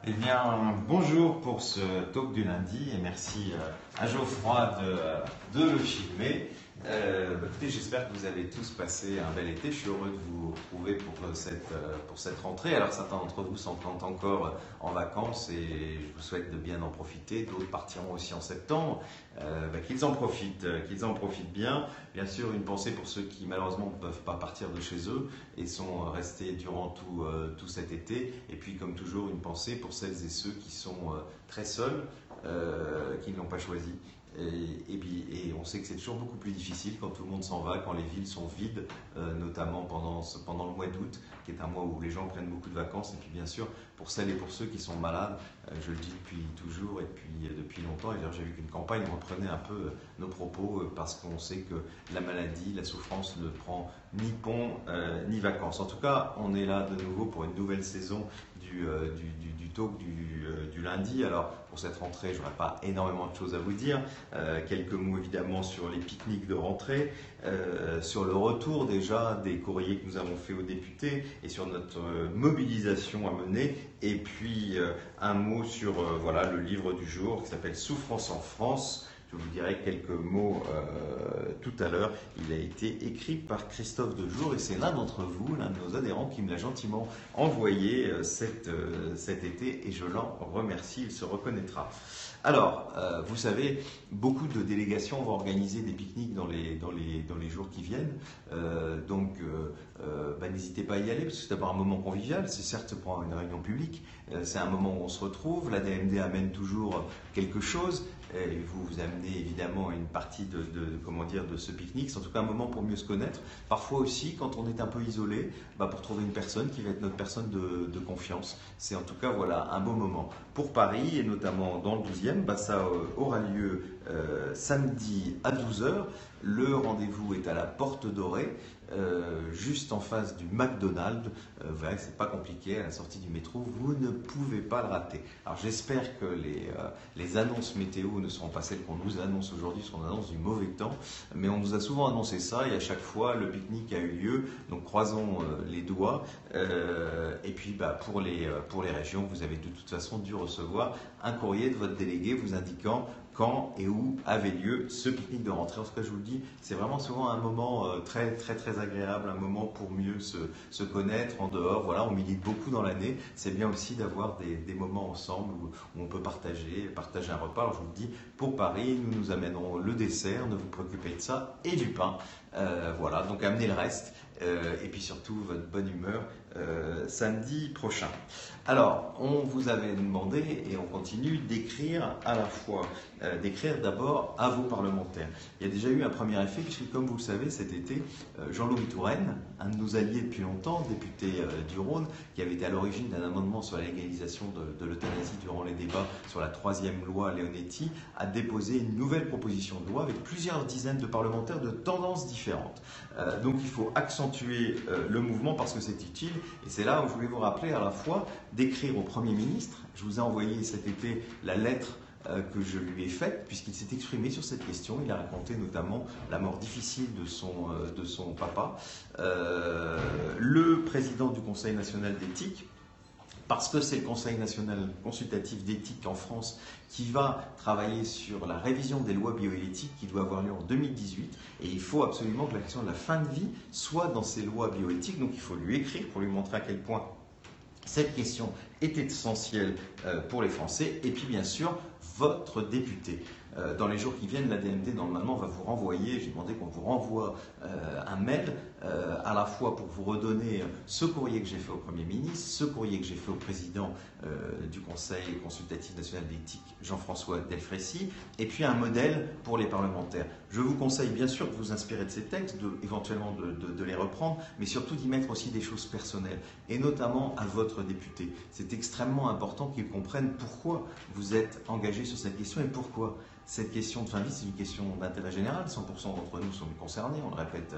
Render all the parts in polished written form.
Eh bien, bonjour pour ce talk du lundi et merci à Geoffroy de le filmer. Écoutez, j'espère que vous avez tous passé un bel été. Je suis heureux de vous retrouver pour cette rentrée. Alors, certains d'entre vous sont encore en vacances et je vous souhaite de bien en profiter. D'autres partiront aussi en septembre. Qu'ils en profitent bien. Bien sûr, une pensée pour ceux qui malheureusement ne peuvent pas partir de chez eux et sont restés durant tout cet été. Et puis, comme toujours, une pensée pour celles et ceux qui sont très seuls, qui ne l'ont pas choisi. Et on sait que c'est toujours beaucoup plus difficile quand tout le monde s'en va, quand les villes sont vides, notamment pendant le mois d'août, qui est un mois où les gens prennent beaucoup de vacances. Et puis bien sûr, pour celles et pour ceux qui sont malades, je le dis depuis toujours et puis depuis longtemps. Et d'ailleurs, j'ai vu qu'une campagne reprenait un peu nos propos parce qu'on sait que la maladie, la souffrance ne prend ni pont ni vacances. En tout cas, on est là de nouveau pour une nouvelle saison du talk du lundi. Alors pour cette rentrée, je n'aurai pas énormément de choses à vous dire. Quelques mots évidemment sur les pique-niques de rentrée, sur le retour déjà des courriers que nous avons fait aux députés et sur notre mobilisation à mener. Et puis un mot sur voilà, le livre du jour qui s'appelle Souffrance en France. Je vous dirai quelques mots tout à l'heure. Il a été écrit par Christophe Dejour et c'est l'un d'entre vous, l'un de nos adhérents, qui me l'a gentiment envoyé cet été et je l'en remercie, il se reconnaîtra. Alors, vous savez, beaucoup de délégations vont organiser des pique-niques dans les jours qui viennent. N'hésitez pas à y aller parce que c'est d'abord un moment convivial. C'est certes pour une réunion publique, c'est un moment où on se retrouve. La DMD amène toujours quelque chose. Et vous amenez évidemment une partie de ce pique-nique. C'est en tout cas un moment pour mieux se connaître. Parfois aussi, quand on est un peu isolé, pour trouver une personne qui va être notre personne de confiance. C'est en tout cas voilà, un beau moment. Pour Paris, et notamment dans le 12e, ça aura lieu samedi à 12 h. Le rendez-vous est à la Porte Dorée, juste en face du McDonald's. Vous verrez que c'est pas compliqué, à la sortie du métro, vous ne pouvez pas le rater. Alors j'espère que les annonces météo ne seront pas celles qu'on nous annonce aujourd'hui, parce qu'on annonce du mauvais temps, mais on nous a souvent annoncé ça et à chaque fois le pique-nique a eu lieu, donc croisons les doigts. Et puis pour les régions, vous avez de toute façon dû recevoir un courrier de votre délégué vous indiquant quand et où avait lieu ce pique-nique de rentrée. En tout cas, je vous le dis, c'est vraiment souvent un moment très, très, très agréable, un moment pour mieux se connaître en dehors. Voilà, on milite beaucoup dans l'année. C'est bien aussi d'avoir des moments ensemble où on peut partager un repas. Alors, je vous le dis, pour Paris, nous nous amènerons le dessert, ne vous préoccupez de ça, et du pain. Voilà, donc amenez le reste. Et puis surtout votre bonne humeur samedi prochain. Alors, on vous avait demandé, et on continue, d'écrire à la fois, d'écrire d'abord à vos parlementaires. Il y a déjà eu un premier effet, puisque comme vous le savez, cet été, Jean-Louis Touraine, un de nos alliés depuis longtemps, député du Rhône, qui avait été à l'origine d'un amendement sur la légalisation de l'euthanasie durant les débats sur la 3e loi Leonetti, a déposé une nouvelle proposition de loi avec plusieurs dizaines de parlementaires de tendances différentes. Donc il faut accentuer le mouvement parce que c'est utile. Et c'est là où je voulais vous rappeler à la fois d'écrire au Premier ministre. Je vous ai envoyé cet été la lettre que je lui ai faite, puisqu'il s'est exprimé sur cette question. Il a raconté notamment la mort difficile de son papa. Le président du Conseil national d'éthique, parce que c'est le Conseil national consultatif d'éthique en France qui va travailler sur la révision des lois bioéthiques qui doit avoir lieu en 2018. Et il faut absolument que la question de la fin de vie soit dans ces lois bioéthiques. Donc il faut lui écrire pour lui montrer à quel point cette question est essentielle pour les Français. Et puis bien sûr, votre député. Dans les jours qui viennent, la DMD normalement va vous renvoyer, j'ai demandé qu'on vous renvoie un mail à la fois pour vous redonner ce courrier que j'ai fait au Premier ministre, ce courrier que j'ai fait au président du Conseil consultatif national d'éthique, Jean-François Delfraissy, et puis un modèle pour les parlementaires. Je vous conseille bien sûr de vous inspirer de ces textes, éventuellement de les reprendre, mais surtout d'y mettre aussi des choses personnelles, et notamment à votre député. C'est extrêmement important qu'il comprenne pourquoi vous êtes engagé sur cette question et pourquoi. Cette question de fin de vie, c'est une question d'intérêt général. 100% d'entre nous sont concernés, on le répète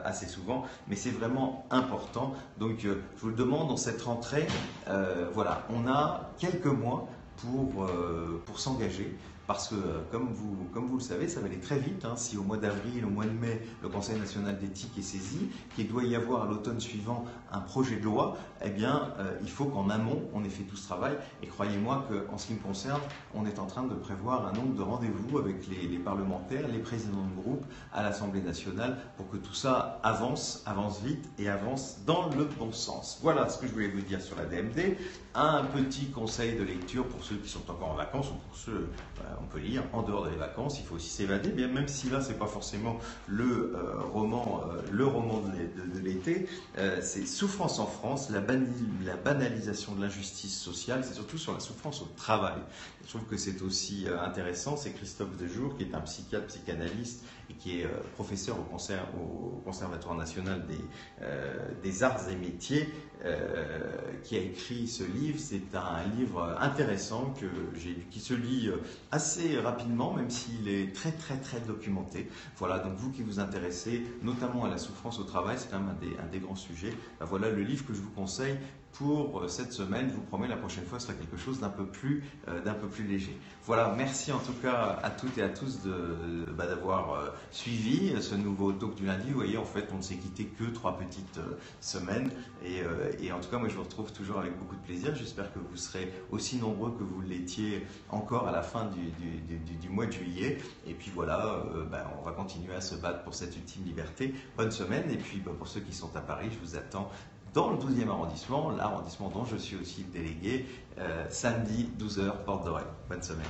assez souvent, mais c'est vraiment important. Donc, je vous le demande, dans cette rentrée, voilà, on a quelques mois pour s'engager, parce que, comme vous le savez, ça va aller très vite. Hein. Si au mois d'avril, au mois de mai, le Conseil national d'éthique est saisi, qu'il doit y avoir à l'automne suivant un projet de loi, eh bien, il faut qu'en amont, on ait fait tout ce travail. Et croyez-moi qu'en ce qui me concerne, on est en train de prévoir un nombre de rendez-vous avec les parlementaires, les présidents de groupe à l'Assemblée nationale pour que tout ça avance vite et avance dans le bon sens. Voilà ce que je voulais vous dire sur la DMD. Un petit conseil de lecture pour ceux qui sont encore en vacances ou pour ceux, on peut lire en dehors des vacances, il faut aussi s'évader, bien même si là c'est pas forcément le roman de l'été, c'est Souffrance en France, la banalisation de l'injustice sociale, c'est surtout sur la souffrance au travail. Je trouve que c'est aussi intéressant, c'est Christophe Dejour qui est un psychiatre, psychanalyste et qui est professeur au Conservatoire national des arts et métiers, qui a écrit ce livre. C'est un livre intéressant qui se lit assez rapidement, même s'il est très documenté. Voilà, donc vous qui vous intéressez notamment à la souffrance au travail, c'est quand même un des grands sujets. Ben voilà le livre que je vous conseille pour cette semaine. Je vous promets, la prochaine fois, ce sera quelque chose d'un peu plus léger. Voilà, merci en tout cas à toutes et à tous d'avoir suivi ce nouveau talk du lundi. Vous voyez, en fait, on ne s'est quitté que 3 petites semaines. Et en tout cas, moi, je vous retrouve toujours avec beaucoup de plaisir. J'espère que vous serez aussi nombreux que vous l'étiez encore à la fin du mois de juillet. Et puis voilà, on va continuer à se battre pour cette ultime liberté. Bonne semaine. Et puis, pour ceux qui sont à Paris, je vous attends dans le 12e arrondissement, l'arrondissement dont je suis aussi délégué, samedi 12h, porte d'Oreille. Bonne semaine.